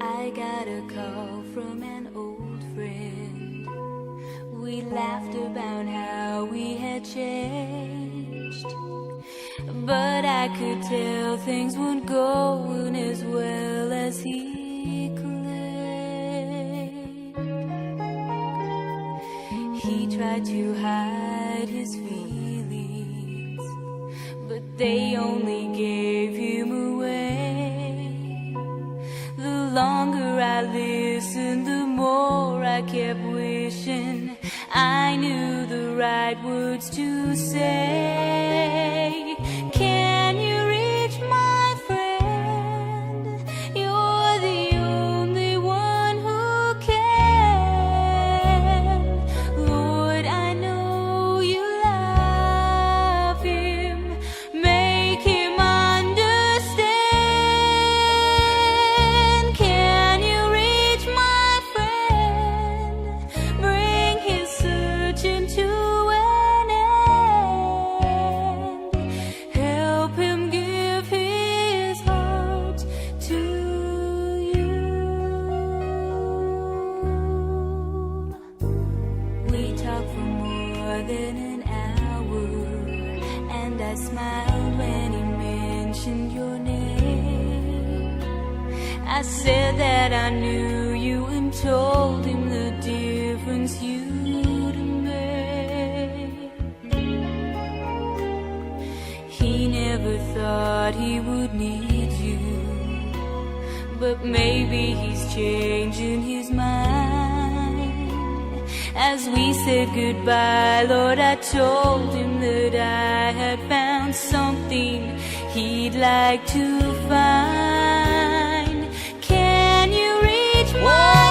I got a call from an old friend. We laughed about how we had changed, but I could tell things weren't going as well as he claimed. He tried to hide his feelings, but they only gave him away. The longer I listened, the more I kept wishing I knew the right words to say. Can you reach my friend? You're the only one who can. Lord, I know you love him. Make him understand. Can you reach my friend? Bring his searching to an end. Help him give his heart to you. We talked for more than an hour, and I smiled when he mentioned your name. I said that I knew you and told him the difference you'd make. He never thought he would need you, but maybe he's changing his mind. As we said goodbye, Lord, I told him that I had found something he'd like to find. Can you reach my